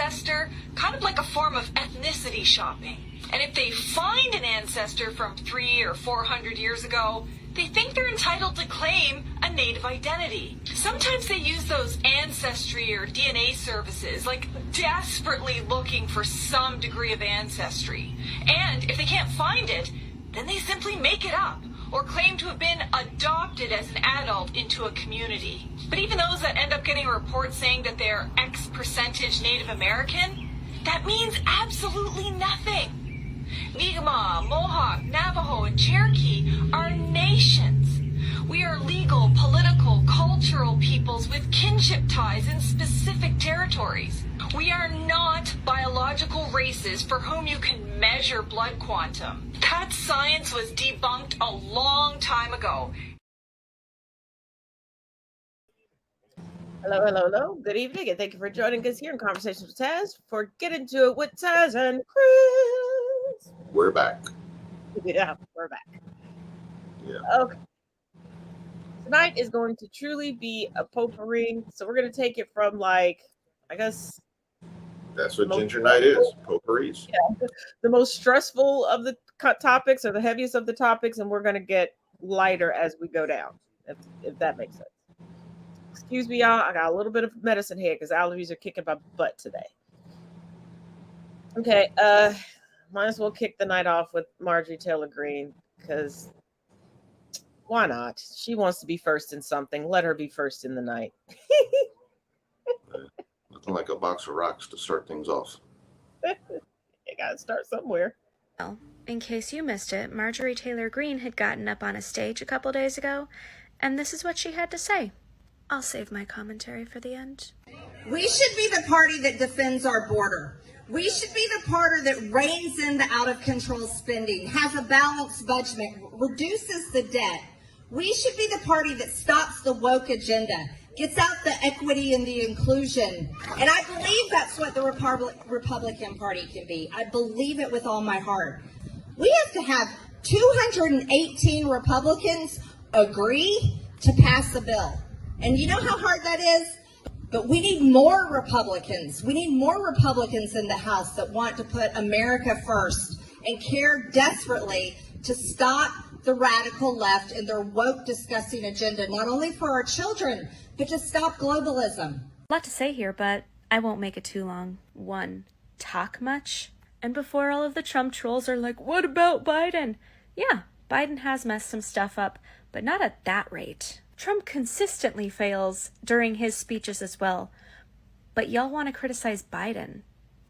ancestor, kind of like a form of ethnicity shopping. And if they find an ancestor from 300 or 400 years ago, they think they're entitled to claim a native identity. Sometimes they use those ancestry or DNA services, like desperately looking for some degree of ancestry. And if they can't find it, then they simply make it up or claim to have been adopted as an adult into a community. But even those that end up getting a report saying that they're X percentage Native American, that means absolutely nothing. Mi'kmaq, Mohawk, Navajo, and Cherokee are nations. We are legal, political, cultural peoples with kinship ties in specific territories. We are not biological races for whom you can measure blood quantum. That science was debunked a long time ago. Hello, hello, hello. Good evening, and thank you for joining us here in Conversations with Taz for Get Into It with Taz and Chris. We're back. Yeah, we're back. Yeah. Okay. Tonight is going to truly be a potpourri, so we're going to take it from, like, I guess... That's what Ginger Night is, potpourris. Yeah, the most stressful of the topics or the heaviest of the topics, and we're going to get lighter as we go down, if that makes sense. Excuse me, y'all. I got a little bit of medicine here because allergies are kicking my butt today. Okay, might as well kick the night off with Marjorie Taylor Greene because why not? She wants to be first in something. Let her be first in the night. Looking like a box of rocks to start things off. You gotta start somewhere. Well, in case you missed it, Marjorie Taylor Greene had gotten up on a stage a couple days ago, and this is what she had to say. I'll save my commentary for the end. We should be the party that defends our border. We should be the party that reins in the out-of-control spending, has a balanced budget, reduces the debt. We should be the party that stops the woke agenda, gets out the equity and the inclusion. And I believe that's what the Republican Party can be. I believe it with all my heart. We have to have 218 Republicans agree to pass the bill. And you know how hard that is? But we need more Republicans. We need more Republicans in the House that want to put America first and care desperately to stop the radical left and their woke disgusting agenda, not only for our children, but to stop globalism. A lot to say here, but I won't make it too long. 1, talk much. And before all of the Trump trolls are like, what about Biden? Yeah, Biden has messed some stuff up, but not at that rate. Trump consistently fails during his speeches as well, but y'all want to criticize Biden.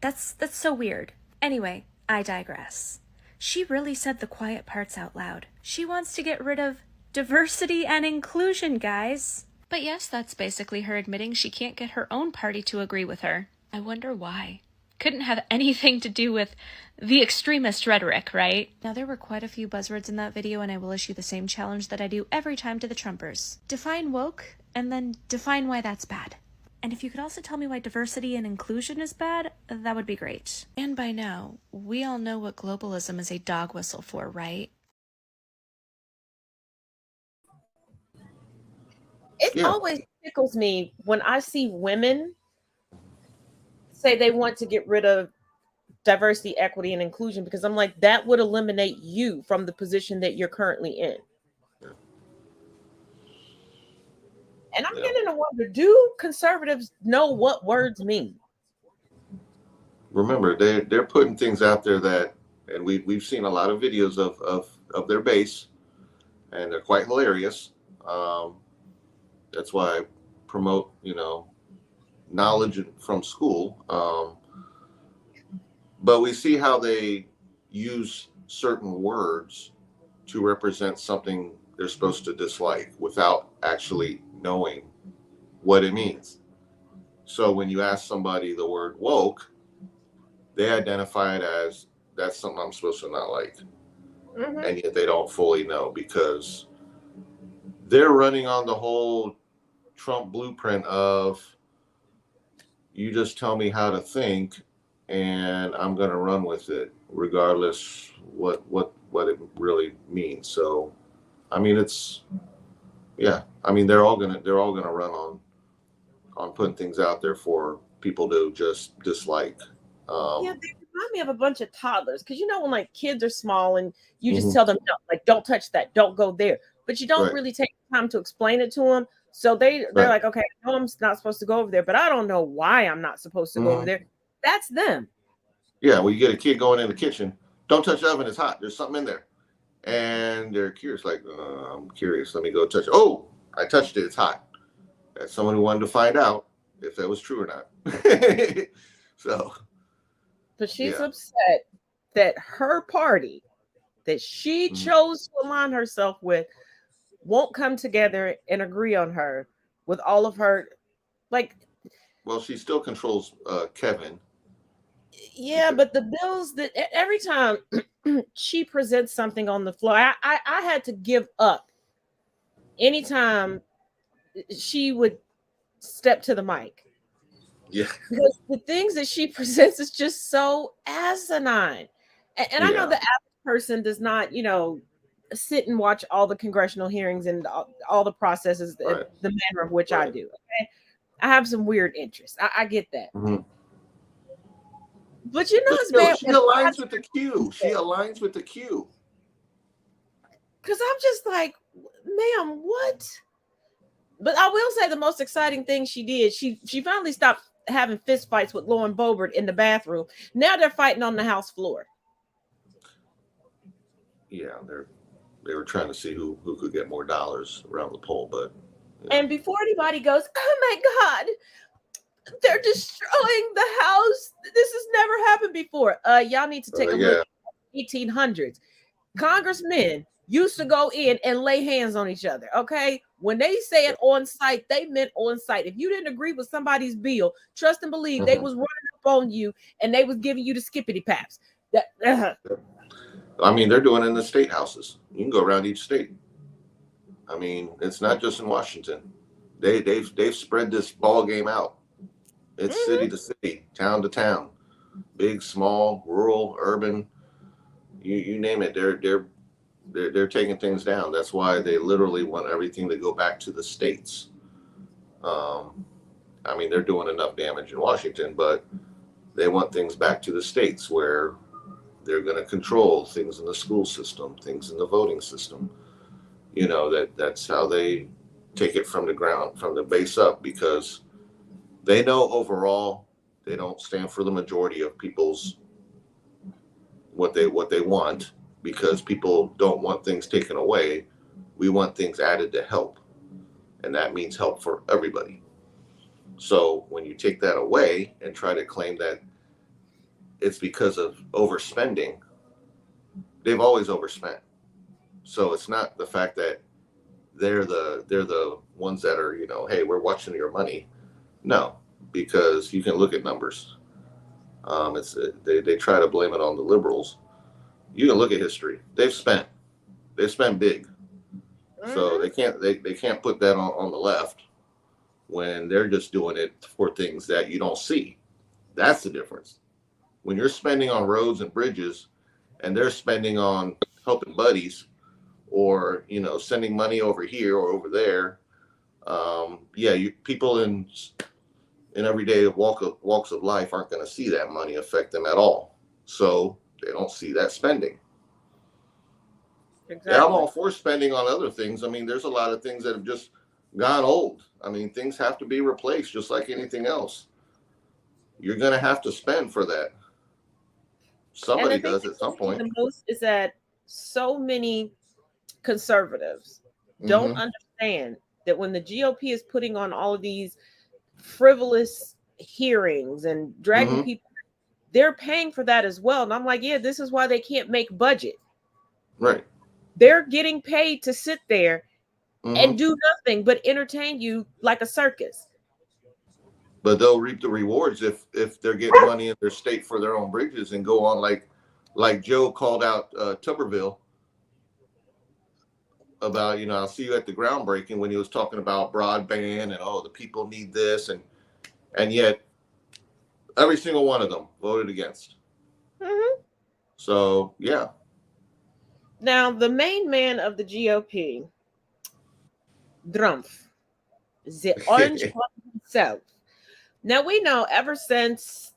That's so weird. Anyway, I digress. She really said the quiet parts out loud. She wants to get rid of diversity and inclusion, guys. But yes, that's basically her admitting she can't get her own party to agree with her. I wonder why. Couldn't have anything to do with the extremist rhetoric, right? Now, there were quite a few buzzwords in that video, and I will issue the same challenge that I do every time to the Trumpers. Define woke, and then define why that's bad. And if you could also tell me why diversity and inclusion is bad, that would be great. And by now, we all know what globalism is a dog whistle for, right? It always tickles me when I see women say they want to get rid of diversity, equity, and inclusion, because I'm like, that would eliminate you from the position that you're currently in. And I'm getting to wonder, do conservatives know what words mean? Remember, they're putting things out there that, and we've seen a lot of videos of their base, and they're quite hilarious. That's why I promote, knowledge from school. But we see how they use certain words to represent something they're supposed to dislike without actually knowing what it means. So when you ask somebody the word woke, they identify it as that's something I'm supposed to not like. Mm-hmm. And yet they don't fully know because they're running on the whole Trump blueprint of you just tell me how to think and I'm going to run with it regardless what it really means. So, I mean, they're all going to run on putting things out there for people to just dislike. Yeah, they remind me of a bunch of toddlers, because when like kids are small and you just Mhm. tell them no, like don't touch that, don't go there, but you don't Right. really take time to explain it to them. So they're Right. like, okay, I know I'm not supposed to go over there, but I don't know why I'm not supposed to go over Mhm. there. That's them. Yeah, well, you get a kid going in the kitchen, don't touch the oven, it's hot. There's something in there. And they're curious, like, I'm curious, let me go touch it. Oh, I touched it, it's hot. As someone who wanted to find out if that was true or not. So, But she's yeah. upset that her party that she Mhm. chose to align herself with won't come together and agree on her with all of her, like, Well, she still controls Kevin. yeah, but the bills that every time she presents something on the floor, I had to give up anytime she would step to the mic, Yeah. because the things that she presents is just so asinine. And I know Yeah. the average person does not, sit and watch all the congressional hearings and all the processes, Right. the manner of which I Right. do. Okay, I have some weird interests. I get that, Mhm. but But it's still, bad she when aligns with the Q. She aligns with the Q. because I'm just like, ma'am, what? But I will say the most exciting thing she did, she finally stopped having fist fights with Lauren Boebert in the bathroom. Now they're fighting on the House floor. Yeah, they were trying to see who could get more dollars around the poll, but yeah. And before anybody goes, oh my God, they're destroying the house. This has never happened before. Y'all need to take a look Yeah. at 1800s. Congressmen used to go in and lay hands on each other. Okay, when they said on site, they meant on site. If you didn't agree with somebody's bill, trust and believe they Mhm. was running up on you and they was giving you the skippity paps. That I mean, they're doing it in the state houses. You can go around each state. I mean, it's not just in Washington. They've spread this ball game out. It's city to city, town to town, big, small, rural, urban. You name it. They're taking things down. That's why they literally want everything to go back to the states. Um, I mean, they're doing enough damage in Washington, but they want things back to the states where they're going to control things in the school system, things in the voting system. That's how they take it from the ground, from the base up, because they know overall they don't stand for the majority of people's what they want, because people don't want things taken away. We want things added to help, and that means help for everybody. So when you take that away and try to claim that it's because of overspending, they've always overspent. So it's not the fact that they're the ones that are, hey, we're watching your money. No, because you can look at numbers. It's they try to blame it on the liberals. You can look at history. They've spent big. So they can't put that on the left when they're just doing it for things that you don't see. That's the difference. When you're spending on roads and bridges and they're spending on helping buddies, or sending money over here or over there, yeah, people in everyday walks of life aren't going to see that money affect them at all. So they don't see that spending. exactly. Yeah, I'm all for spending on other things. I mean, there's a lot of things that have just gone old. I mean, things have to be replaced just like anything else. You're going to have to spend for that. And the Somebody thing does that at some gets me point. the most is that so many conservatives don't Mm-hmm. understand that when the GOP is putting on all of these frivolous hearings and dragging Mm-hmm. people, they're paying for that as well. And I'm like, yeah, this is why they can't make budget. Right. They're getting paid to sit there Mm-hmm. and do nothing but entertain you like a circus. But they'll reap the rewards if they're getting money in their state for their own bridges and go on like Joe called out Tuberville about, I'll see you at the groundbreaking, when he was talking about broadband and, the people need this, and yet every single one of them voted against. Mm-hmm. So yeah. Now, the main man of the GOP, Drumpf, the orange one himself, Now we know ever since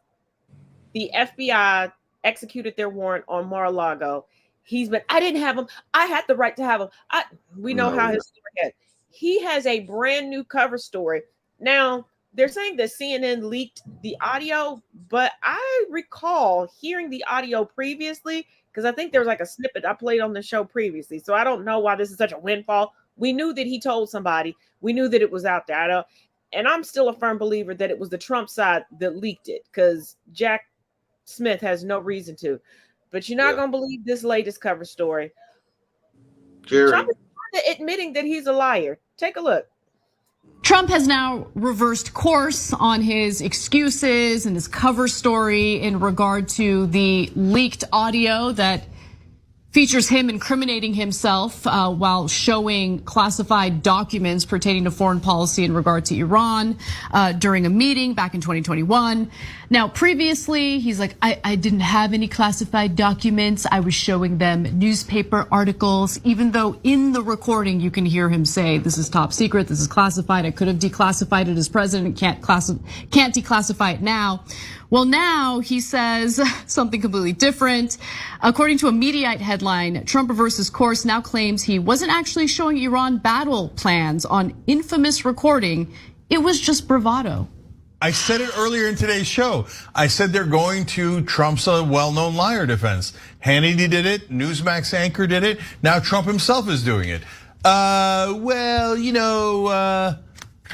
the FBI executed their warrant on Mar-a-Lago, he's been, I didn't have him. I had the right to have him. We know how his story is. He has a brand new cover story. Now, they're saying that CNN leaked the audio, but I recall hearing the audio previously because I think there was like a snippet I played on the show previously. So I don't know why this is such a windfall. We knew that he told somebody. We knew that it was out there. And I'm still a firm believer that it was the Trump side that leaked it because Jack Smith has no reason to. But you're not going to believe this latest cover story. Jerry. Trump is admitting that he's a liar. Take a look. Trump has now reversed course on his excuses and his cover story in regard to the leaked audio that features him incriminating himself while showing classified documents pertaining to foreign policy in regard to Iran during a meeting back in 2021. Now, previously, he's like, I didn't have any classified documents. I was showing them newspaper articles, even though in the recording you can hear him say, this is top secret, this is classified. I could have declassified it as president, can't declassify it now. Well, now he says something completely different. According to a Mediaite headline, Trump reverses course, now claims he wasn't actually showing Iran battle plans on infamous recording. It was just bravado. I said it earlier in today's show. I said they're going to Trump's well-known liar defense. Hannity did it, Newsmax anchor did it, now Trump himself is doing it. Well, you know,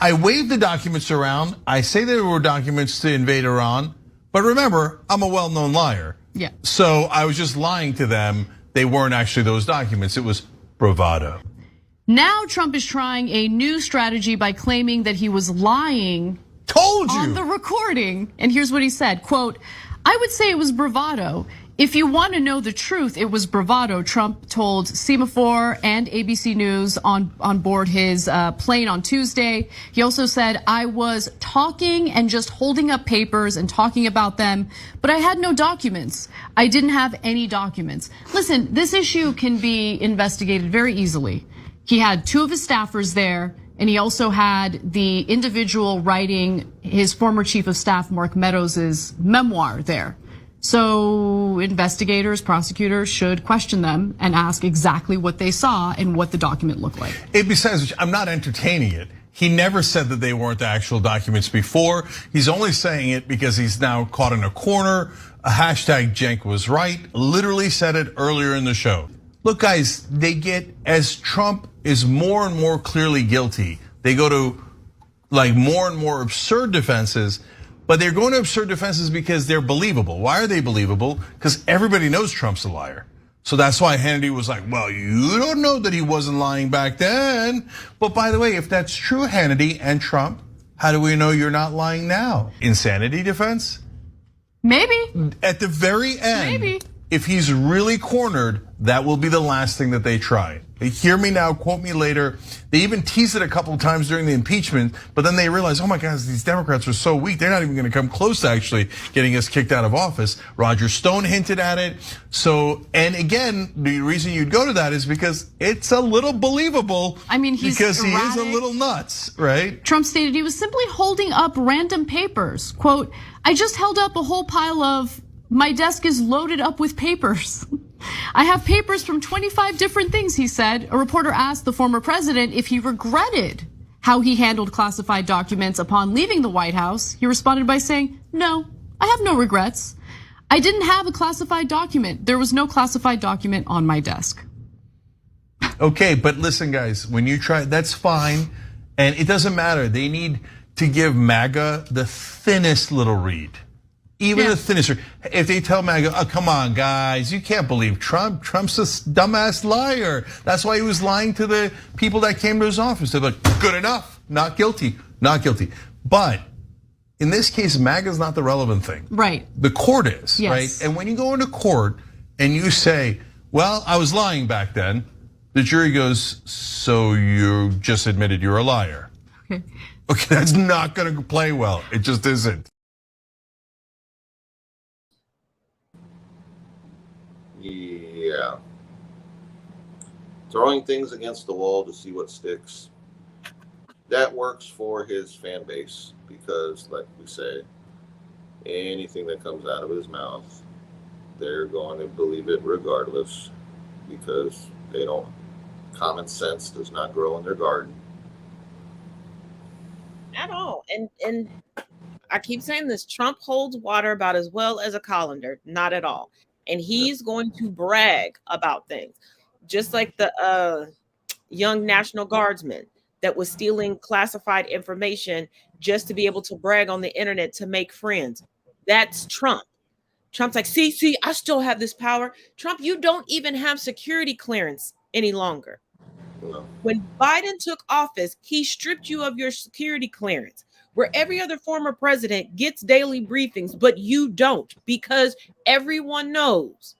I waved the documents around. I say there were documents to invade Iran. But remember, I'm a well-known liar. Yeah. So I was just lying to them. They weren't actually those documents. It was bravado. Now Trump is trying a new strategy by claiming that he was lying. Told you. On the recording. And here's what he said, quote, I would say it was bravado. If you want to know the truth, it was bravado, Trump told Semaphore and ABC News on board his plane on Tuesday. He also said, I was talking and just holding up papers and talking about them, but I had no documents. I didn't have any documents. Listen, this issue can be investigated very easily. He had two of his staffers there, and he also had the individual writing his former chief of staff, Mark Meadows' memoir there. So investigators, prosecutors should question them and ask exactly what they saw and what the document looked like. Besides which, I'm not entertaining it. He never said that they weren't the actual documents before. He's only saying it because he's now caught in a corner. A hashtag Cenk was right, literally said it earlier in the show. Look, guys, they get, as Trump is more and more clearly guilty, they go to like more and more absurd defenses. But they're going to absurd defenses because they're believable. Why are they believable? Because everybody knows Trump's a liar. So that's why Hannity was like, well, you don't know that he wasn't lying back then. But by the way, if that's true, Hannity and Trump, how do we know you're not lying now? Insanity defense? Maybe. At the very end, Maybe. If he's really cornered, that will be the last thing that they try. Hear me now, quote me later. They even teased it a couple of times during the impeachment, but then they realized, oh my gosh, these Democrats are so weak. They're not even gonna come close to actually getting us kicked out of office. Roger Stone hinted at it. So, and again, the reason you'd go to that is because it's a little believable. I mean, he's because he is a erratic. little nuts, right? Trump stated he was simply holding up random papers. Quote, I just held up a whole pile of, my desk is loaded up with papers. I have papers from 25 different things, he said. A reporter asked the former president if he regretted how he handled classified documents upon leaving the White House. He responded by saying, no, I have no regrets. I didn't have a classified document. There was no classified document on my desk. Okay, but listen, guys, when you try, that's fine. And it doesn't matter. They need to give MAGA the thinnest little read. Even the thinnest. If they tell MAGA, oh, come on, guys, you can't believe Trump. Trump's a dumbass liar. That's why he was lying to the people that came to his office. They're like, good enough, not guilty, not guilty. But in this case, MAGA's not the relevant thing. Right. The court is, Yes. right? And when you go into court and you say, well, I was lying back then, the jury goes, so you just admitted you're a liar. Okay. Okay, that's not gonna play well. It just isn't. Yeah. Throwing things against the wall to see what sticks. that works for his fan base because, like we say, anything that comes out of his mouth, they're going to believe it regardless because they don't. Common sense does not grow in their garden at all. And I keep saying this: Trump holds water about as well as a colander, not at all. And he's going to brag about things, just like the young National Guardsman that was stealing classified information just to be able to brag on the internet to make friends. That's Trump. Trump's like, see, I still have this power. Trump, you don't even have security clearance any longer. No. When Biden took office, he stripped you of your security clearance, where every other former president gets daily briefings, but you don't, because everyone knows.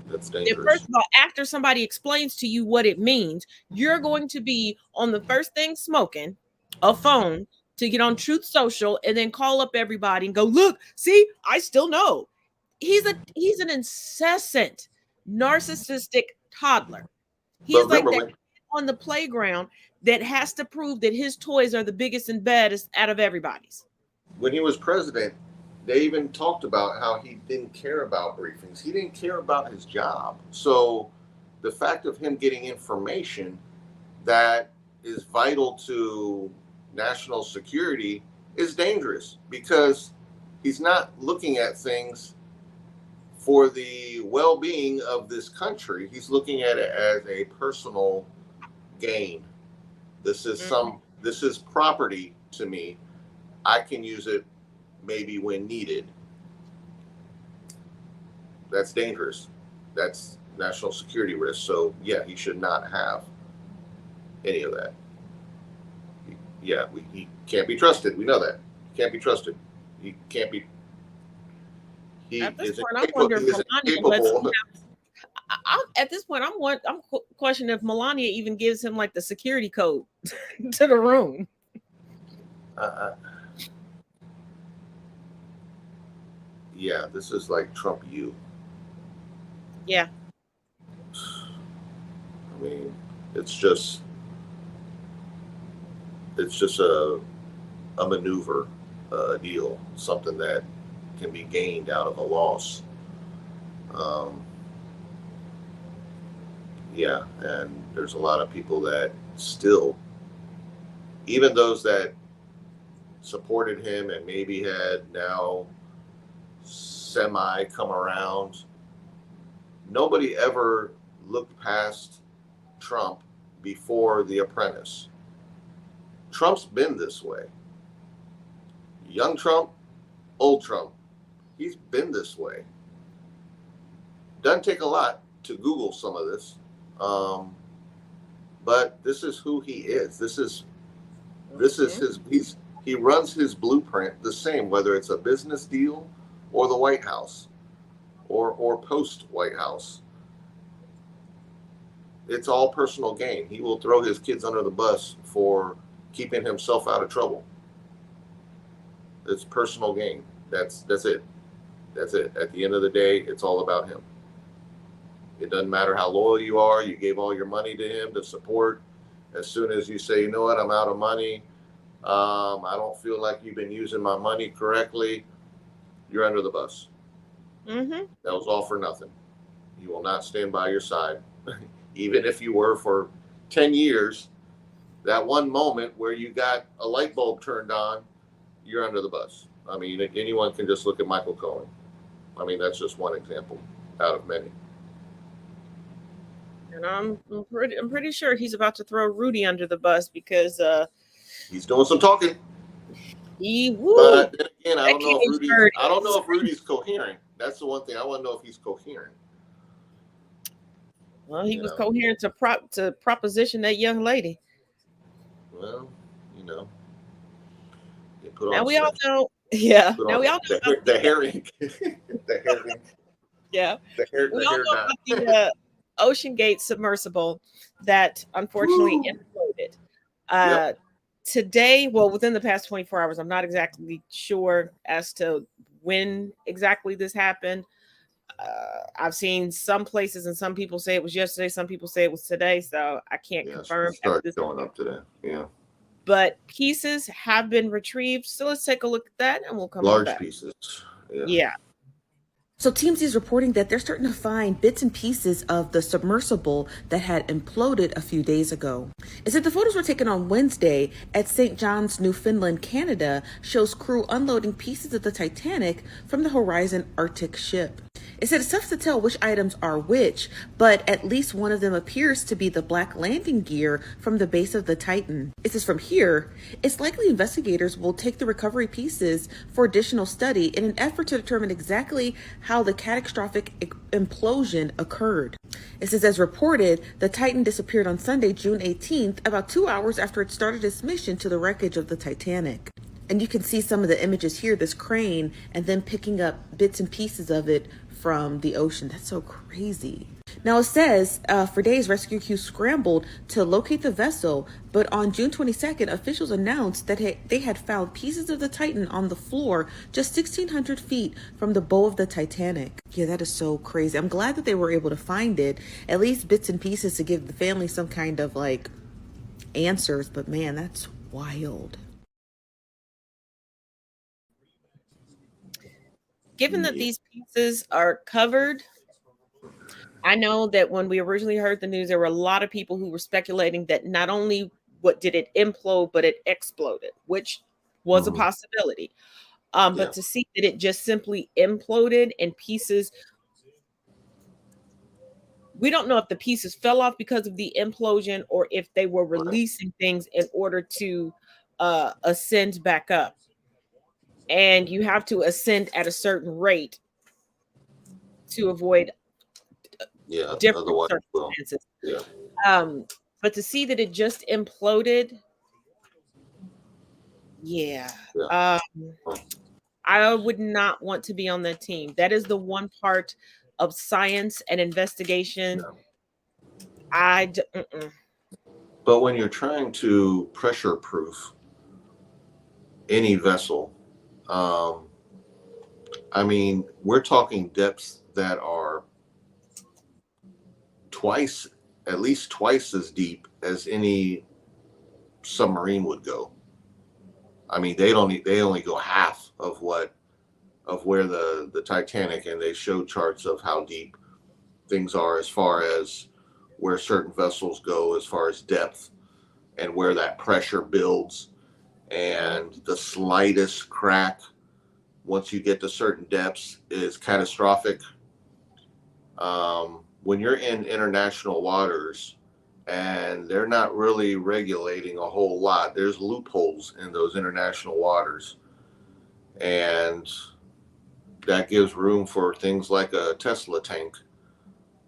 That's dangerous. First of all, after somebody explains to you what it means, you're going to be on the first thing smoking a phone to get on Truth Social and then call up everybody and go, look, see, I still know. He's an incessant narcissistic toddler. He's like that on the playground that has to prove that his toys are the biggest and baddest out of everybody's. When he was president, they even talked about how he didn't care about briefings. He didn't care about his job. So the fact of him getting information that is vital to national security is dangerous because he's not looking at things for the well-being of this country. He's looking at it as a personal gain. This is property to me. I can use it maybe when needed. That's dangerous. That's national security risk. So yeah, he should not have any of that. Yeah, he can't be trusted. We know that. He can't be trusted. He can't be. At this point, I wonder if Melania at this point, I'm questioning if Melania even gives him like the security code to the room. Yeah, this is like Trump U. Yeah. I mean, it's just a maneuver, a deal, something that can be gained out of a loss. Yeah, and there's a lot of people that still, even those that supported him and maybe had now semi come around, nobody ever looked past Trump before The Apprentice. Trump's been this way. Young Trump, old Trump. He's been this way. Doesn't take a lot to Google some of this. But this is who he is. This is he runs his blueprint the same, whether it's a business deal or the White House or post White House. It's all personal gain. He will throw his kids under the bus for keeping himself out of trouble. It's personal gain. That's it. That's it. At the end of the day, it's all about him. It doesn't matter how loyal you are. You gave all your money to him to support. As soon as you say, you know what, I'm out of money. I don't feel like you've been using my money correctly. You're under the bus. Mm-hmm. That was all for nothing. He will not stand by your side. Even if you were for 10 years, that one moment where you got a light bulb turned on, you're under the bus. I mean, anyone can just look at Michael Cohen. I mean, that's just one example out of many. And I'm pretty sure he's about to throw Rudy under the bus because he's doing some talking. But then again, I don't know if Rudy's coherent. That's the one thing I want to know, if he's coherent. Well, he was coherent to proposition that young lady. Well, now we all know. Yeah. Now we all know the herring. The herring. Yeah. We all know about the Ocean Gate submersible that unfortunately imploded. Today, well, within the past 24 hours, I'm not exactly sure as to when exactly this happened. I've seen some places and some people say it was yesterday, some people say it was today, so I can't confirm. Start going up today. Yeah. but pieces have been retrieved. So let's take a look at that and we'll come on Large back. pieces. Yeah. So TMZ is reporting that they're starting to find bits and pieces of the submersible that had imploded a few days ago. It said the photos were taken on Wednesday at St. John's, Newfoundland, Canada, shows crew unloading pieces of the Titanic from the Horizon Arctic ship. It said it's tough to tell which items are which, but at least one of them appears to be the black landing gear from the base of the Titan. It says from here, it's likely investigators will take the recovery pieces for additional study in an effort to determine exactly how the catastrophic implosion occurred. It says, as reported, the Titan disappeared on Sunday, June 18th, about 2 hours after it started its mission to the wreckage of the Titanic. And you can see some of the images here, this crane, and then picking up bits and pieces of it from the ocean. That's so crazy. Now it says for days rescue crews scrambled to locate the vessel, but on June 22nd, officials announced that they had found pieces of the Titan on the floor just 1,600 feet from the bow of the Titanic. Yeah, that is so crazy. I'm glad that they were able to find it, at least bits and pieces to give the family some kind of like answers, but man, that's wild. Given that these pieces are covered, I know that when we originally heard the news, there were a lot of people who were speculating that not only what did it implode, but it exploded, which was a possibility. But to see that it just simply imploded and pieces, we don't know if the pieces fell off because of the implosion or if they were releasing things in order to ascend back up. And you have to ascend at a certain rate to avoid different Otherwise, circumstances. But to see that it just imploded, I would not want to be on that team. That is the one part of science and investigation. But when you're trying to pressure proof any vessel, I mean, we're talking depths that are at least twice as deep as any submarine would go. I mean, they only go half of where the Titanic, and they show charts of how deep things are as far as where certain vessels go as far as depth and where that pressure builds, and the slightest crack once you get to certain depths is catastrophic. When you're in international waters and they're not really regulating a whole lot, there's loopholes in those international waters, and that gives room for things like a Tesla tank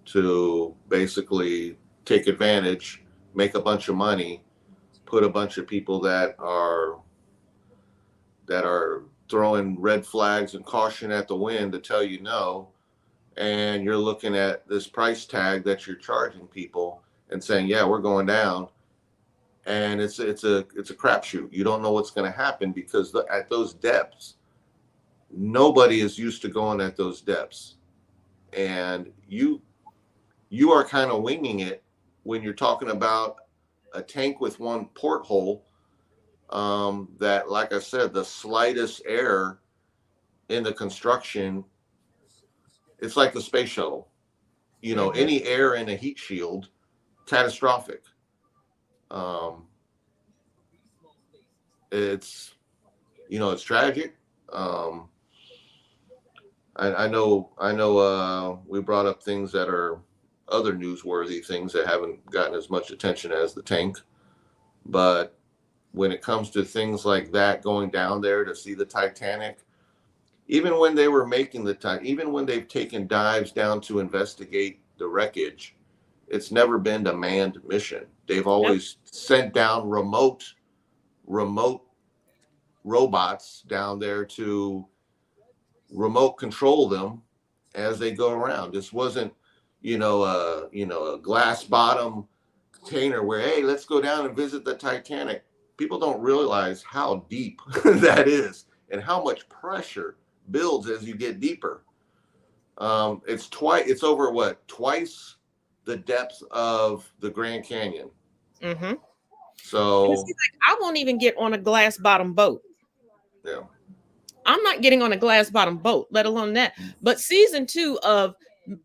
to basically take advantage, make a bunch of money, put a bunch of people that are throwing red flags and caution at the wind to tell you no, and you're looking at this price tag that you're charging people and saying, yeah, we're going down, and it's a crapshoot. You don't know what's going to happen because at those depths, nobody is used to going at those depths, and you are kind of winging it when you're talking about a tank with one porthole. That, like I said, the slightest error in the construction, it's like the space shuttle. You know, any error in a heat shield, catastrophic. It's tragic. I know we brought up things that are other newsworthy things that haven't gotten as much attention as the tank, but when it comes to things like that, going down there to see the Titanic, even when they were making even when they've taken dives down to investigate the wreckage, it's never been a manned mission. They've always sent down remote robots down there to remote control them as they go around. This wasn't, a glass bottom container where, hey, let's go down and visit the Titanic. People don't realize how deep that is and how much pressure builds as you get deeper. It's over twice the depth of the Grand Canyon. So He's like, I won't even get on a glass bottom boat. yeah. I'm not getting on a glass bottom boat, let alone that. But season 2 of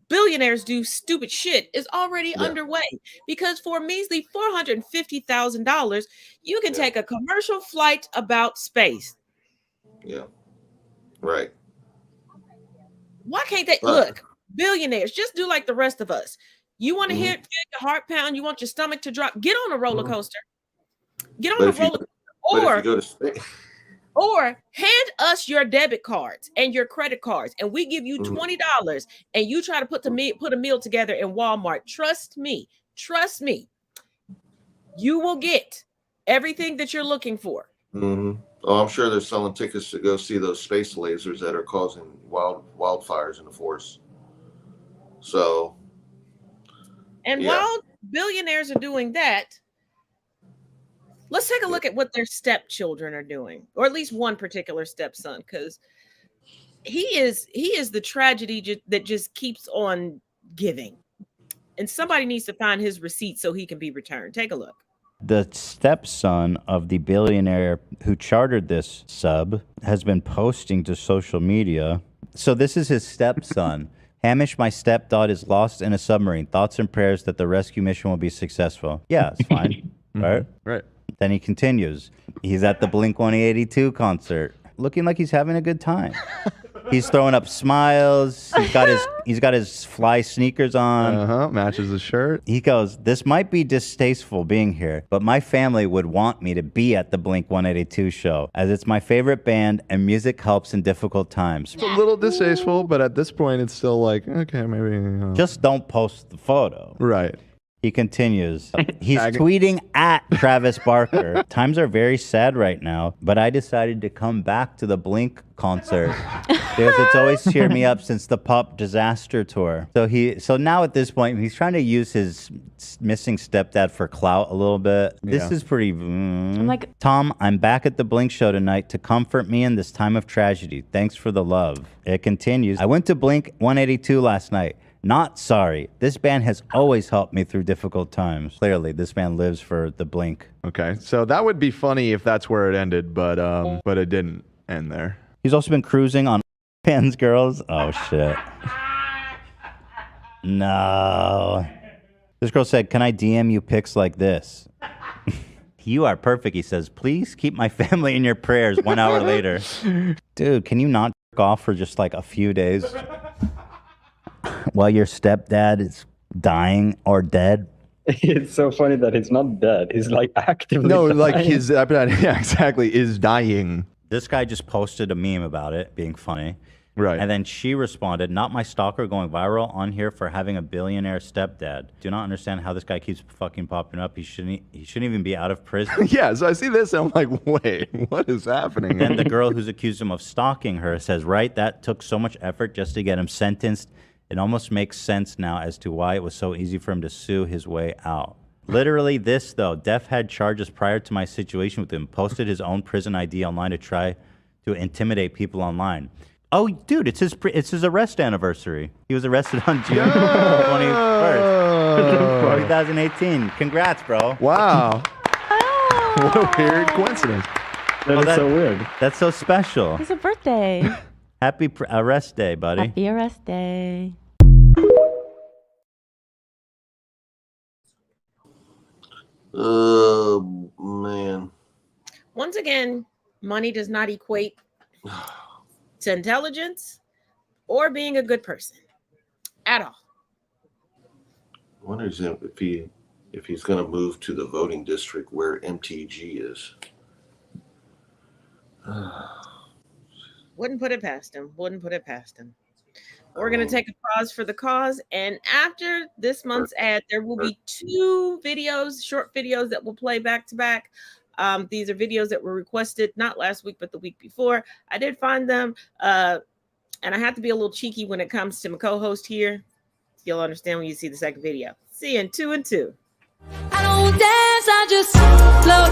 Billionaires Do Stupid Shit is already underway, because for a measly $450,000, you can take a commercial flight about space. Yeah. Right. Why can't they look? Billionaires, just do like the rest of us. You want to hear your heart pound? You want your stomach to drop? Get on a roller coaster. Get on a roller coaster. Or hand us your debit cards and your credit cards, and we give you $20, and you try to put a meal together in Walmart. Trust me, you will get everything that you're looking for. Oh, I'm sure they're selling tickets to go see those space lasers that are causing wildfires in the forest. So, and while billionaires are doing that, let's take a look at what their stepchildren are doing, or at least one particular stepson, because he is the tragedy that just keeps on giving. And somebody needs to find his receipt so he can be returned. Take a look. The stepson of the billionaire who chartered this sub has been posting to social media. So this is his stepson. Hamish, my stepdad, is lost in a submarine. Thoughts and prayers that the rescue mission will be successful. Yeah, it's fine. Right? Right. Then he continues. He's at the Blink-182 concert, looking like he's having a good time. He's throwing up smiles. He's got his fly sneakers on. Matches his shirt. He goes, "This might be distasteful being here, but my family would want me to be at the Blink-182 show, as it's my favorite band and music helps in difficult times." It's a little distasteful, but at this point, it's still like, okay, maybe. Just don't post the photo. Right. He continues. He's tweeting at Travis Barker. Times are very sad right now, but I decided to come back to the Blink concert because it's always cheered me up since the Pop Disaster tour. So now at this point, he's trying to use his missing stepdad for clout a little bit. This is pretty. I'm like, Tom, I'm back at the Blink show tonight to comfort me in this time of tragedy. Thanks for the love. It continues. I went to Blink 182 last night. Not sorry. This band has always helped me through difficult times. Clearly, this band lives for the Blink. Okay, so that would be funny if that's where it ended, but it didn't end there. He's also been cruising on Fans Girls. Oh, shit. No. This girl said, "Can I DM you pics like this?" "You are perfect," he says. "Please keep my family in your prayers." 1 hour later. Dude, can you not jerk off for just like a few days while your stepdad is dying or dead? It's so funny that he's not dead. He's like actively dying. Like his stepdad, yeah, exactly, is dying. This guy just posted a meme about it being funny. Right. And then she responded, "Not my stalker going viral on here for having a billionaire stepdad. Do not understand how this guy keeps fucking popping up. He shouldn't even be out of prison." Yeah, so I see this and I'm like, wait, what is happening? Then the girl who's accused him of stalking her says, "Right, that took so much effort just to get him sentenced. It almost makes sense now as to why it was so easy for him to sue his way out." Literally this, though. Def had charges prior to my situation with him. Posted his own prison ID online to try to intimidate people online. Oh, dude, it's his arrest anniversary. He was arrested on June 21st, 2018. Congrats, bro. Wow. What a weird coincidence. That's so weird. That's so special. It's a birthday. Happy arrest day, buddy. Happy arrest day. Oh, man. Once again, money does not equate to intelligence or being a good person at all. I wonder if he's going to move to the voting district where MTG is. Wouldn't put it past him. We're going to take a pause for the cause. And after this month's ad, there will be 2 videos, short videos that will play back to back. These are videos that were requested not last week, but the week before. I did find them. And I have to be a little cheeky when it comes to my co-host here. You'll understand when you see the second video. See you in 2 and 2. I don't dance, I just float.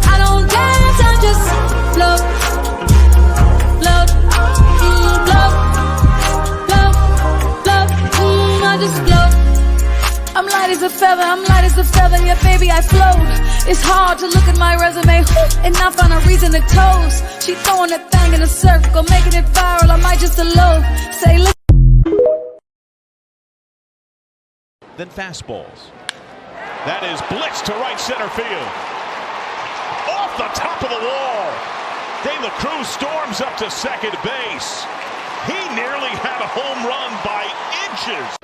I don't dance, I just float. I just float. feather, I'm light as a feather, yeah, baby, I float. It's hard to look at my resume and not find a reason to toast. She throwing that thing in a circle, making it viral, I might just elope. Say, look. Then fastballs. That is blitz to right center field. Off the top of the wall. De La Cruz storms up to second base. He nearly had a home run by inches.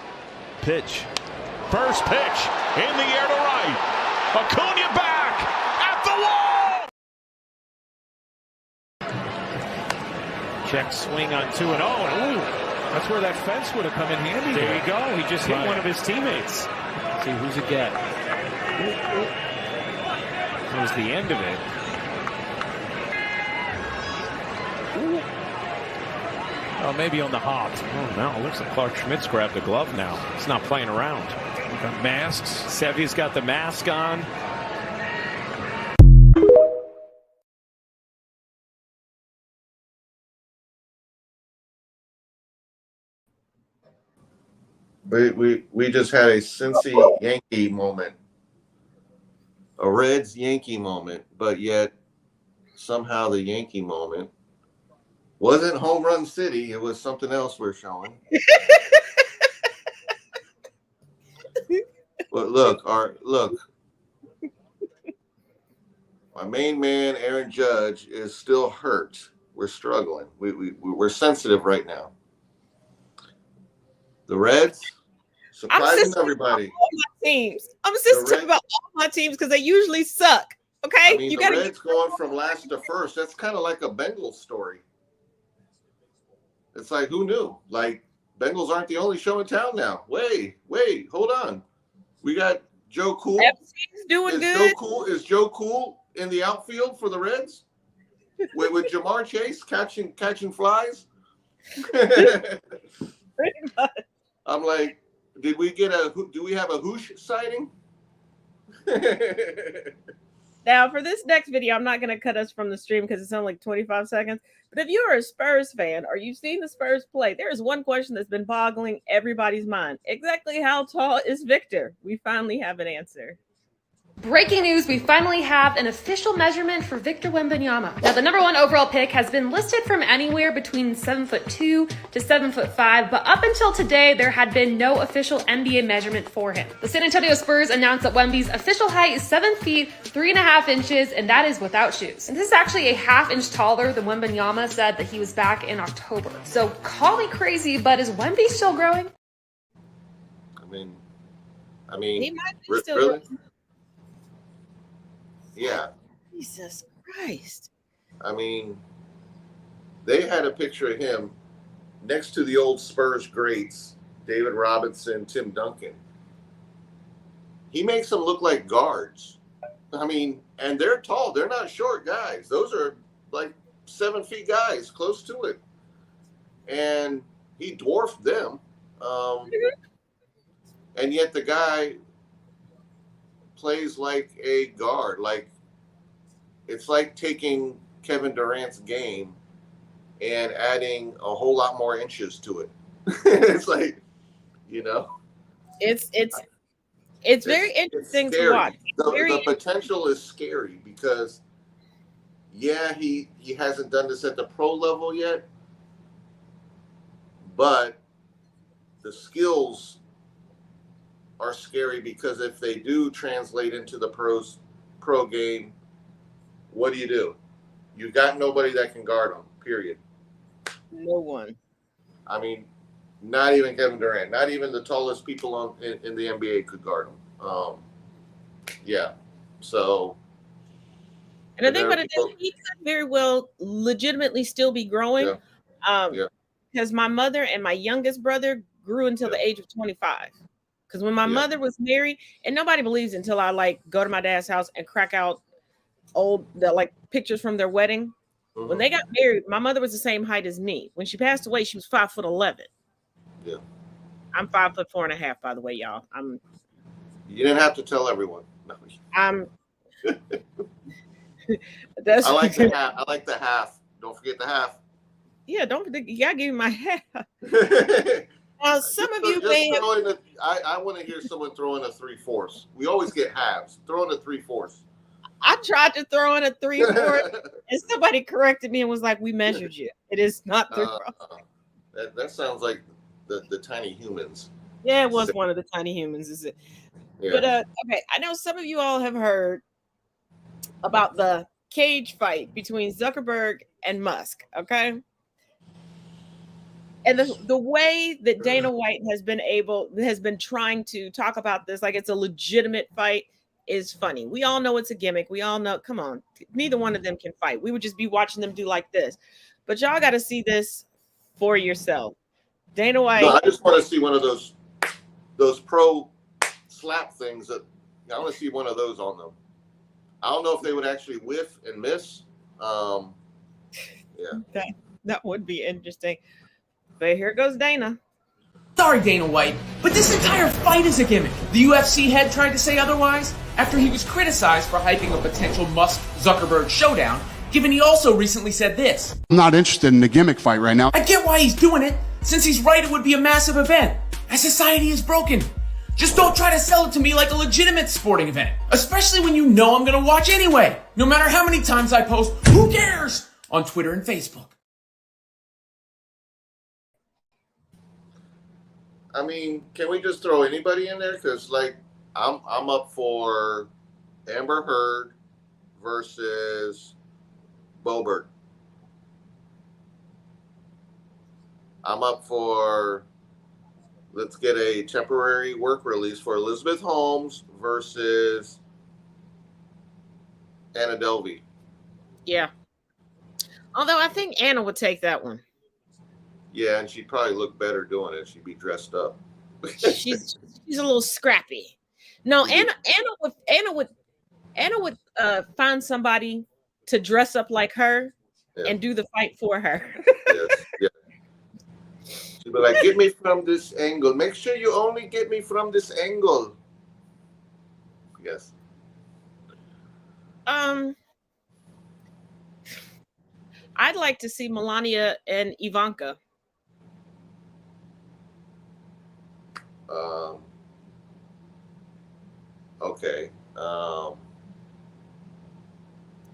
Pitch. First pitch in the air to right. Acuna back at the wall. Check swing on 2-0. Ooh, that's where that fence would have come in handy. There you go. He just hit one of his teammates. Let's see who's it get. That was the end of it. Ooh. Oh, maybe on the hop. Oh, no. It looks like Clark Schmidt's grabbed the glove now. He's not playing around. Got masks. Sevy's got the mask on. We just had a Cincy Yankee moment, a Reds Yankee moment, but yet somehow the Yankee moment wasn't Home Run City. It was something else we're showing. But look, my main man Aaron Judge is still hurt. We're struggling. We're sensitive right now. The Reds. Surprising everybody. All my teams. I'm sensitive about all my teams because they usually suck. Okay, I mean, the Reds going from last to first. That's kind of like a Bengals story. It's like, who knew? Like, Bengals aren't the only show in town now. Wait, hold on. We got Joe Cool. FC's doing good. Is Joe Cool in the outfield for the Reds with Jamar Chase catching flies? Pretty much. I'm like, do we have a Hoosh sighting? Now, for this next video, I'm not going to cut us from the stream because it's only like 25 seconds. But if you're a Spurs fan or you've seen the Spurs play, there is one question that's been boggling everybody's mind. Exactly how tall is Victor? We finally have an answer. Breaking news, we finally have an official measurement for Victor Wembanyama. Now, the #1 overall pick has been listed from anywhere between 7'2" to 7'5", but up until today, there had been no official NBA measurement for him. The San Antonio Spurs announced that Wemby's official height is 7 feet, 3.5 inches, and that is without shoes. And this is actually a ½ inch taller than Wembanyama said that he was back in October. So call me crazy, but is Wemby still growing? I mean, he might be still really? growing. Yeah. Jesus Christ. I mean, they had a picture of him next to the old Spurs greats, David Robinson, Tim Duncan. He makes them look like guards. I mean, and they're tall. They're not short guys. Those are like 7 feet guys, close to it. And he dwarfed them. And yet the guy plays like a guard. Like, it's like taking Kevin Durant's game and adding a whole lot more inches to it. It's like, it's very interesting to watch. The potential is scary because, yeah, he hasn't done this at the pro level yet, but the skills are scary because if they do translate into the pro game, what do? You got nobody that can guard them, period. No one. I mean, not even Kevin Durant, not even the tallest people in the NBA could guard them. Yeah. So. And I think about it, he could very well legitimately still be growing. Because my mother and my youngest brother grew until the age of 25. Because when my mother was married, and nobody believes until I go to my dad's house and crack out the pictures from their wedding. Mm-hmm. When they got married, my mother was the same height as me. When she passed away, she was 5'11". Yeah. I'm 5'4.5", by the way, y'all. You didn't have to tell everyone. No. I like the half. I like the half. Don't forget the half. Yeah, don't forget. You gotta give me my half. Now, some of you Just may have. throw in a, I want to hear someone throw in a 3/4. We always get halves. Throw in a 3/4. I tried to throw in a 3/4, and somebody corrected me and was like, "We measured you. It is not 3/4." That sounds like the tiny humans. Yeah, it was one of the tiny humans, is it? Yeah. But okay, I know some of you all have heard about the cage fight between Zuckerberg and Musk. Okay. And the way that Dana White has been trying to talk about this like it's a legitimate fight is funny. We all know it's a gimmick. We all know, come on, neither one of them can fight. We would just be watching them do like this. But y'all got to see this for yourself. Dana White. No, I just want to see one of those pro slap things that I want to see one of those on them. I don't know if they would actually whiff and miss. Yeah. That would be interesting. But here goes Dana. Sorry, Dana White, but this entire fight is a gimmick. The UFC head tried to say otherwise after he was criticized for hyping a potential Musk-Zuckerberg showdown, given he also recently said this. I'm not interested in the gimmick fight right now. I get why he's doing it, since he's right it would be a massive event. As society is broken. Just don't try to sell it to me like a legitimate sporting event, especially when you know I'm gonna watch anyway, no matter how many times I post, who cares, on Twitter and Facebook. I mean, can we just throw anybody in there? Because like, I'm up for Amber Heard versus Bobert. I'm up for, let's get a temporary work release for Elizabeth Holmes versus Anna Delvey. Yeah. Although I think Anna would take that one. Yeah, and she'd probably look better doing it. She'd be dressed up. she's a little scrappy. No, Anna would find somebody to dress up like her and do the fight for her. Yes, yeah. She'd be like, get me from this angle. Make sure you only get me from this angle. Yes. I'd like to see Melania and Ivanka. Okay.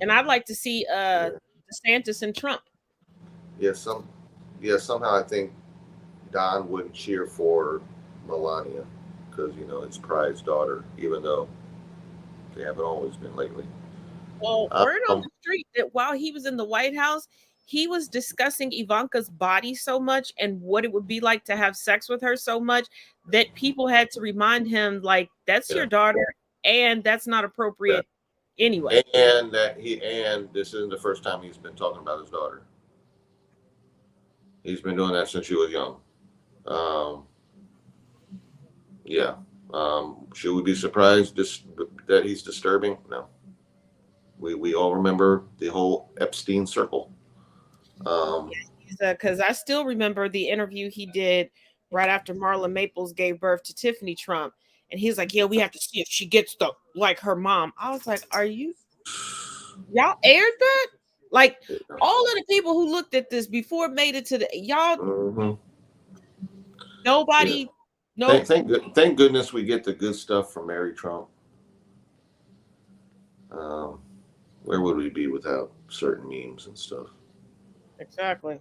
And I'd like to see DeSantis and Trump. Somehow I think Don wouldn't cheer for Melania because it's Pride's daughter, even though they haven't always been lately. Well, word on the street that while he was in the White House, he was discussing Ivanka's body so much and what it would be like to have sex with her so much that people had to remind him, like, that's your daughter and that's not appropriate anyway. And this isn't the first time he's been talking about his daughter. He's been doing that since she was young. Should we be surprised that he's disturbing? No. We all remember the whole Epstein circle. Because I still remember the interview he did right after Marla Maples gave birth to Tiffany Trump. And he's like, yeah, we have to see if she gets like her mom. I was like, y'all aired that? Like all of the people who looked at this before it made it to the y'all. Nobody. No. Thank goodness we get the good stuff from Mary Trump. Where would we be without certain memes and stuff? Exactly.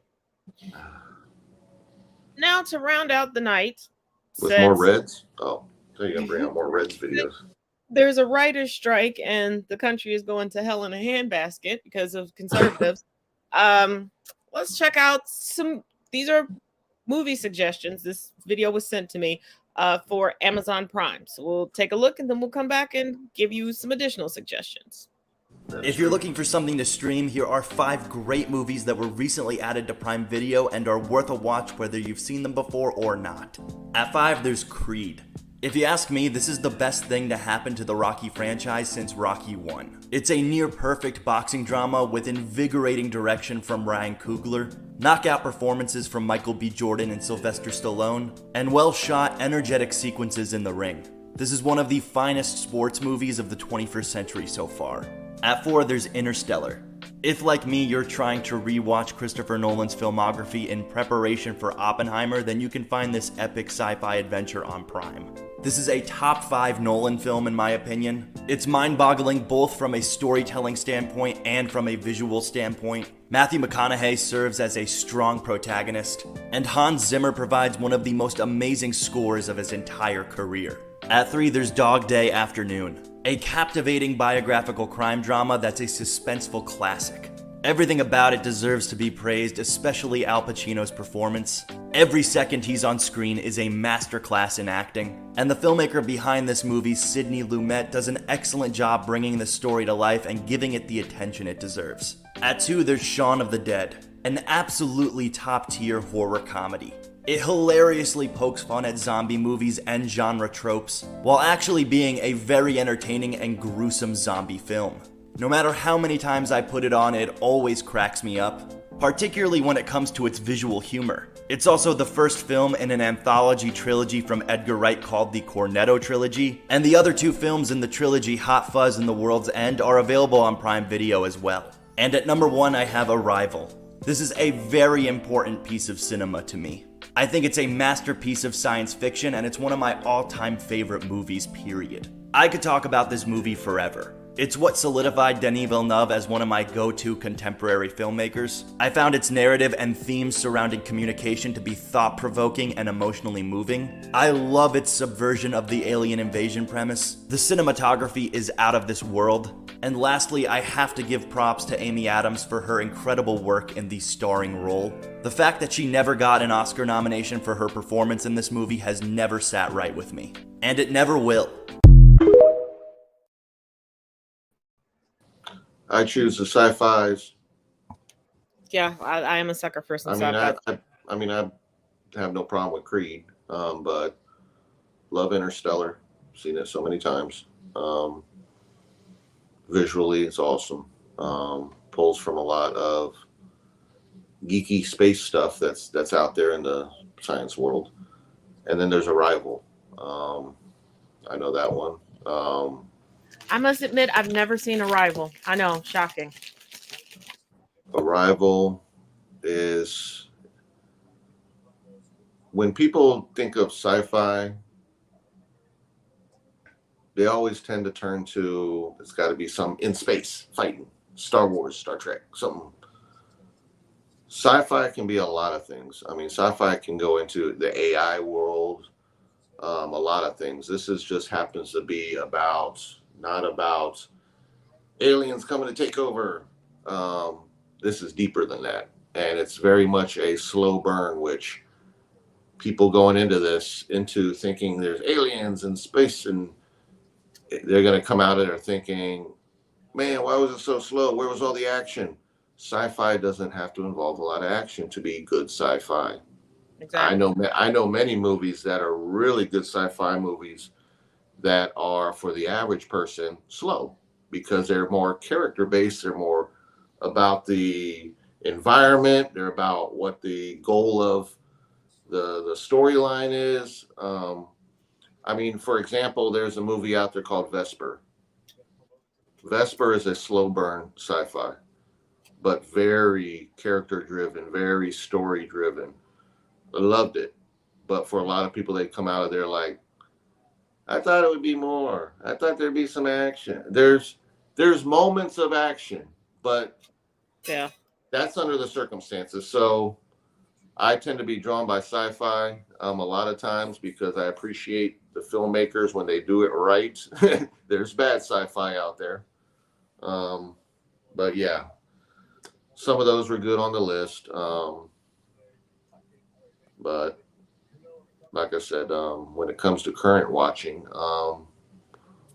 Now to round out the night. With more Reds? Oh, so you're going to bring out more Reds videos. There's a writer's strike and the country is going to hell in a handbasket because of conservatives. Let's check out these are movie suggestions. This video was sent to me for Amazon Prime. So we'll take a look and then we'll come back and give you some additional suggestions. If you're looking for something to stream, here are 5 great movies that were recently added to Prime Video and are worth a watch whether you've seen them before or not. At 5, there's Creed. If you ask me, this is the best thing to happen to the Rocky franchise since Rocky 1. It's a near-perfect boxing drama with invigorating direction from Ryan Coogler, knockout performances from Michael B. Jordan and Sylvester Stallone, and well-shot, energetic sequences in the ring. This is one of the finest sports movies of the 21st century so far. At 4, there's Interstellar. If, like me, you're trying to rewatch Christopher Nolan's filmography in preparation for Oppenheimer, then you can find this epic sci-fi adventure on Prime. This is a top 5 Nolan film in my opinion. It's mind-boggling both from a storytelling standpoint and from a visual standpoint. Matthew McConaughey serves as a strong protagonist, and Hans Zimmer provides one of the most amazing scores of his entire career. At 3, there's Dog Day Afternoon, a captivating biographical crime drama that's a suspenseful classic. Everything about it deserves to be praised, especially Al Pacino's performance. Every second he's on screen is a masterclass in acting, and the filmmaker behind this movie, Sidney Lumet, does an excellent job bringing the story to life and giving it the attention it deserves. At 2, there's Shaun of the Dead, an absolutely top-tier horror comedy. It hilariously pokes fun at zombie movies and genre tropes, while actually being a very entertaining and gruesome zombie film. No matter how many times I put it on, it always cracks me up, particularly when it comes to its visual humor. It's also the first film in an anthology trilogy from Edgar Wright called the Cornetto Trilogy, and the other 2 films in the trilogy, Hot Fuzz and The World's End, are available on Prime Video as well. And at number 1, I have Arrival. This is a very important piece of cinema to me. I think it's a masterpiece of science fiction, and it's one of my all-time favorite movies, period. I could talk about this movie forever. It's what solidified Denis Villeneuve as one of my go-to contemporary filmmakers. I found its narrative and themes surrounding communication to be thought-provoking and emotionally moving. I love its subversion of the alien invasion premise. The cinematography is out of this world. And lastly, I have to give props to Amy Adams for her incredible work in the starring role. The fact that she never got an Oscar nomination for her performance in this movie has never sat right with me. And it never will. I choose the sci-fis. Yeah, I am a sucker for some sci-fi. I have no problem with Creed, but love Interstellar. Seen it so many times. Visually, it's awesome. Pulls from a lot of geeky space stuff that's out there in the science world. And then there's Arrival. I know that one. I must admit, I've never seen Arrival. I know, shocking. Arrival is, when people think of sci-fi, they always tend to turn to, it's got to be some in space fighting, Star Wars, Star Trek, something. Sci-fi can be a lot of things. I mean, sci-fi can go into the AI world, a lot of things. This is just happens to be not about aliens coming to take over. This is deeper than that. And it's very much a slow burn, which people going into thinking there's aliens in space, and they're going to come out of there thinking, man, why was it so slow? Where was all the action? Sci-fi doesn't have to involve a lot of action to be good sci-fi. Exactly. I know many movies that are really good sci-fi movies that are, for the average person, slow, because they're more character-based. They're more about the environment. They're about what the goal of the storyline is. I mean, for example, there's a movie out there called Vesper. Vesper is a slow burn sci-fi, but very character-driven, very story-driven. I loved it. But for a lot of people, they come out of there like, I thought it would be more. I thought there'd be some action. There's moments of action, but yeah, that's under the circumstances. So I tend to be drawn by sci-fi a lot of times because I appreciate the filmmakers when they do it right. There's bad sci-fi out there. But yeah, some of those were good on the list. But like I said, when it comes to current watching,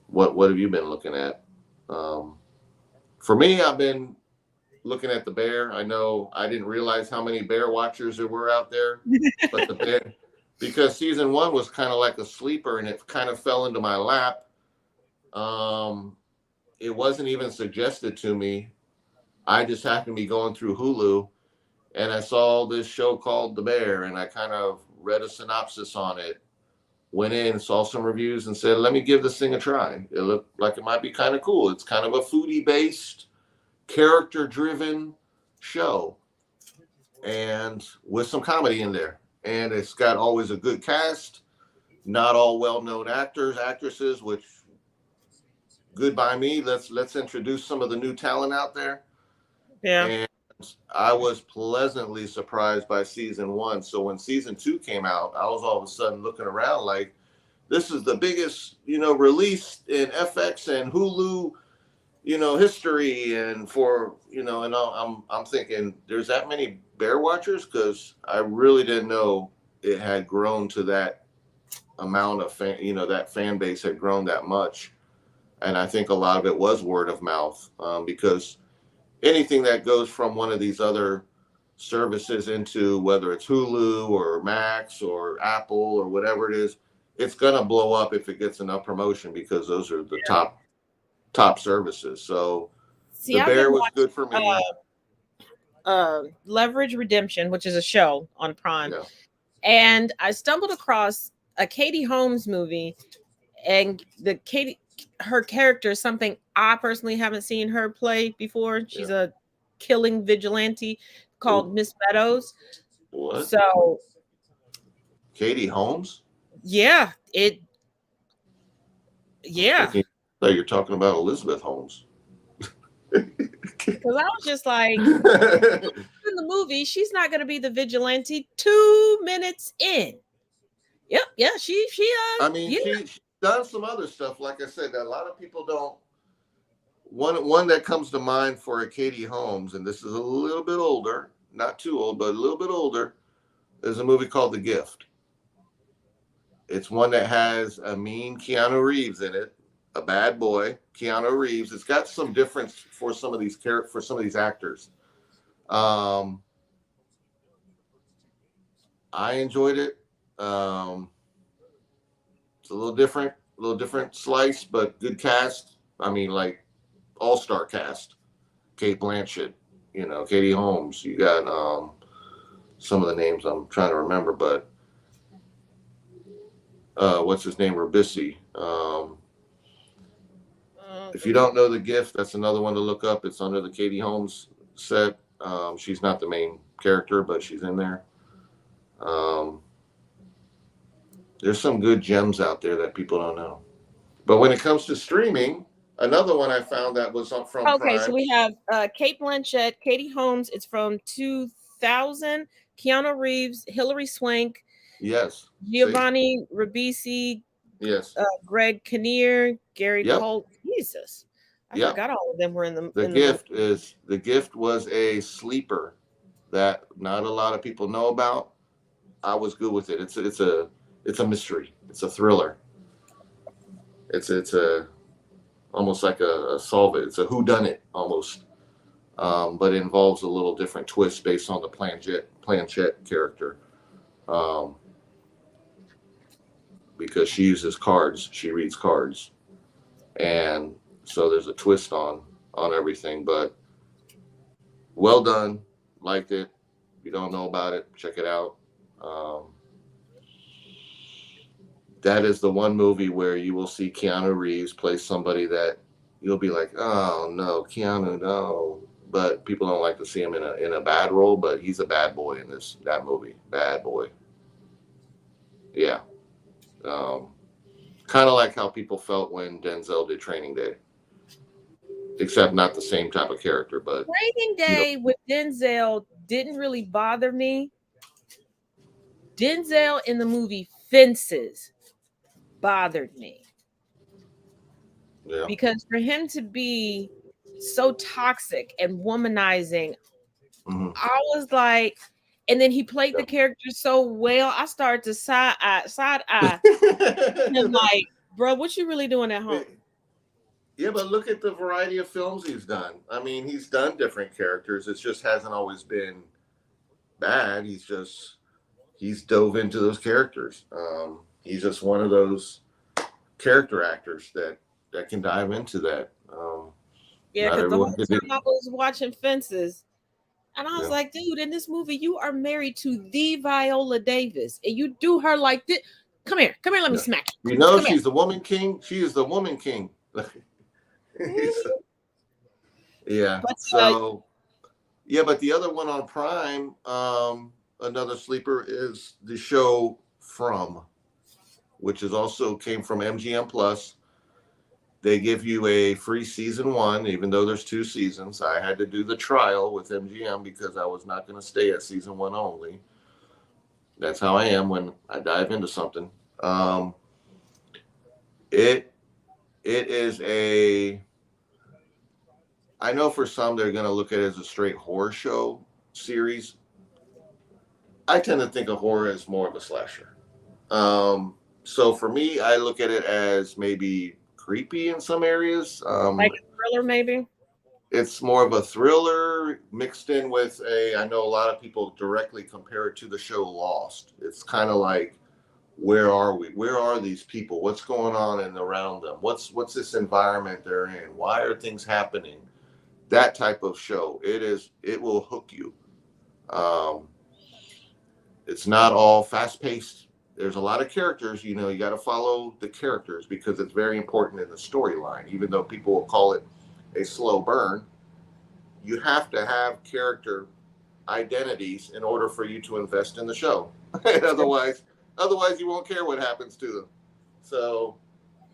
what have you been looking at? For me, I've been looking at The Bear. I know I didn't realize how many Bear watchers there were out there, but The Bear, because season 1 was kind of like a sleeper and it kind of fell into my lap. It wasn't even suggested to me. I just happened to be going through Hulu and I saw this show called The Bear, and I kind of read a synopsis on it, went in, saw some reviews and said, let me give this thing a try. It looked like it might be kind of cool. It's kind of a foodie based character-driven show, and with some comedy in there. And it's got always a good cast, not all well-known actors, actresses, which good by me. Let's introduce some of the new talent out there. Yeah. And I was pleasantly surprised by season 1. So when season 2 came out, I was all of a sudden looking around like, this is the biggest, release in FX and Hulu, history. And for, and I'm thinking, there's that many bear watchers? Because I really didn't know it had grown to that amount of that fan base had grown that much. And I think a lot of it was word of mouth, because anything that goes from one of these other services into, whether it's Hulu or Max or Apple or whatever it is, it's going to blow up if it gets enough promotion, because those are the top services. So The Bear was good for me. Leverage Redemption, which is a show on Prime. Yeah. And I stumbled across a Katie Holmes movie, and her character is something I personally haven't seen her play before. She's a killing vigilante called Miss Meadows. What? So Katie Holmes? Yeah. I thought you're talking about Elizabeth Holmes. Because I was just like, in the movie, she's not going to be the vigilante 2 minutes in. Yep, yeah, she I mean, she's done some other stuff. Like I said, that a lot of people don't. One that comes to mind for a Katie Holmes, and this is a little bit older, not too old, but a little bit older, is a movie called The Gift. It's one that has a mean Keanu Reeves in it, a bad boy, Keanu Reeves. It's got some difference for some of these actors. I enjoyed it. It's a little different slice, but good cast. I mean, like all-star cast. Kate Blanchett, Katie Holmes. You got some of the names I'm trying to remember, but what's his name? Ribisi. If you don't know The Gift, that's another one to look up. It's under the Katie Holmes set. She's not the main character, but she's in there. There's some good gems out there that people don't know. But when it comes to streaming, another one I found that was from Prime. So we have Kate Blanchett, Katie Holmes. It's from 2000. Keanu Reeves, Hilary Swank. Yes. Giovanni Ribisi. Yes. Greg Kinnear, Gary Colt. Jesus. I forgot all of them were in the The Gift was a sleeper that not a lot of people know about. I was good with it. It's a mystery. It's a thriller. It's a almost like a solve it. It's a whodunit almost, but it involves a little different twist based on the Blanchett character, because she uses cards. She reads cards, and so there's a twist on everything. But well done. Liked it. If you don't know about it, check it out. That is the one movie where you will see Keanu Reeves play somebody that you'll be like, oh no, Keanu, no. But people don't like to see him in a bad role, but he's a bad boy in that movie. Bad boy. Yeah. Kind of like how people felt when Denzel did Training Day. Except not the same type of character, but Training Day with Denzel didn't really bother me. Denzel in the movie Fences bothered me. Yeah. Because for him to be so toxic and womanizing, I was like, and then he played the character so well, I started to side eye and like, bro, what you really doing at home? Yeah, but look at the variety of films he's done. I mean, he's done different characters. It just hasn't always been bad. He's dove into those characters. He's just one of those character actors that can dive into that. Yeah, because the whole time I was watching Fences, and I was like, dude, in this movie, you are married to the Viola Davis, and you do her like this. Come here, let me smack you. You know, she's the woman king. She is the woman king. Yeah. But, So, yeah, but the other one on Prime, another sleeper is the show From, which is also came from MGM Plus. They give you a free season 1, even though there's 2 seasons. I had to do the trial with MGM because I was not going to stay at season 1 only. That's how I am when I dive into something. It is a. I know for some they're going to look at it as a straight horror show series. I tend to think of horror as more of a slasher. So for me, I look at it as maybe creepy in some areas. Like a thriller, maybe? It's more of a thriller mixed in with I know a lot of people directly compare it to the show Lost. It's kind of like, where are we? Where are these people? What's going on and around them? What's this environment they're in? Why are things happening? That type of show. It will hook you. It's not all fast paced. There's a lot of characters, you got to follow the characters because it's very important in the storyline. Even though people will call it a slow burn, you have to have character identities in order for you to invest in the show. Otherwise you won't care what happens to them. So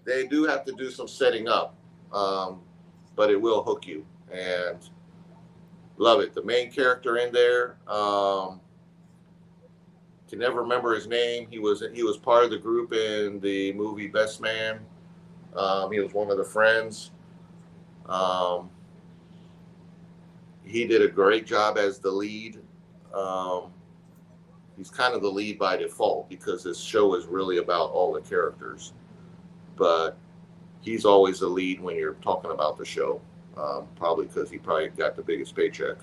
they do have to do some setting up, but it will hook you, and love it. The main character in there, can never remember his name. He was part of the group in the movie Best Man. He was one of the friends. He did a great job as the lead. He's kind of the lead by default because this show is really about all the characters. But he's always the lead when you're talking about the show, probably because he probably got the biggest paycheck.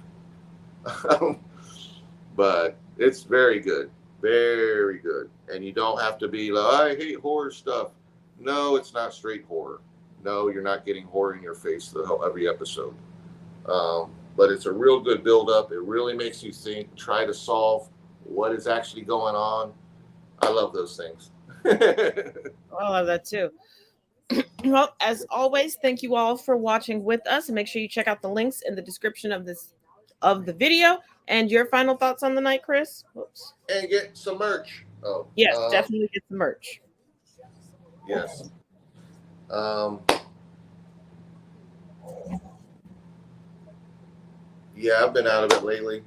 But it's very good. Very good. And you don't have to be like, I hate horror stuff. No, it's not straight horror. No, you're not getting horror in your face every episode. But it's a real good build-up. It really makes you think, try to solve what is actually going on. I love those things. I love that too. Well, as always, thank you all for watching with us, and make sure you check out the links in the description of the video. And your final thoughts on the night, Chris? Whoops. And get some merch. Oh, yes, definitely get some merch. Yes. Yeah, I've been out of it lately.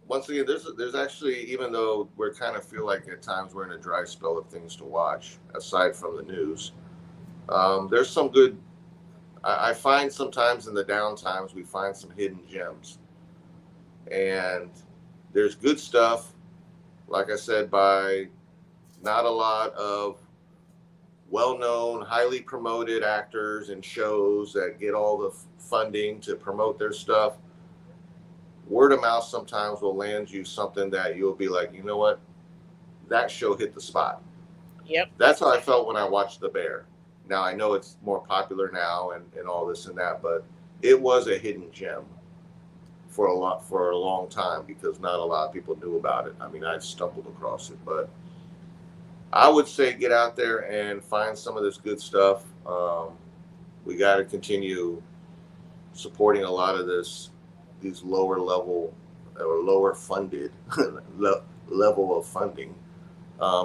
Once again, there's actually, even though we're kind of feel like at times we're in a dry spell of things to watch, aside from the news, there's some good. I find sometimes in the down times we find some hidden gems, and there's good stuff. Like I said, by not a lot of well-known, highly promoted actors and shows that get all the funding to promote their stuff. Word of mouth sometimes will land you something that you'll be like, you know what? That show hit the spot. Yep. That's how I felt when I watched The Bear. Now, I know it's more popular now and all this and that, but it was a hidden gem for a long time because not a lot of people knew about it. I mean, I stumbled across it, but I would say get out there and find some of this good stuff. We got to continue supporting a lot of these lower level or lower funded level of funding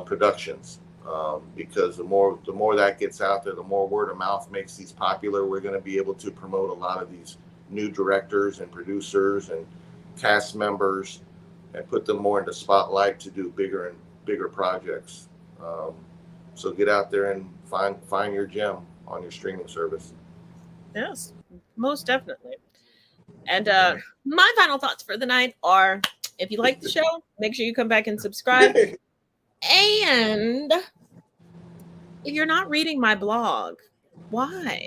productions. Because the more that gets out there, the more word of mouth makes these popular. We're going to be able to promote a lot of these new directors and producers and cast members and put them more into spotlight to do bigger and bigger projects. So get out there and find your gem on your streaming service. Yes, most definitely. And my final thoughts for the night are, if you like the show, make sure you come back and subscribe. And if you're not reading my blog, why?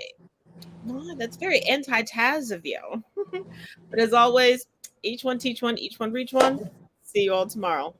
That's very anti-Taz of you. But as always, each one teach one, each one reach one. See you all tomorrow.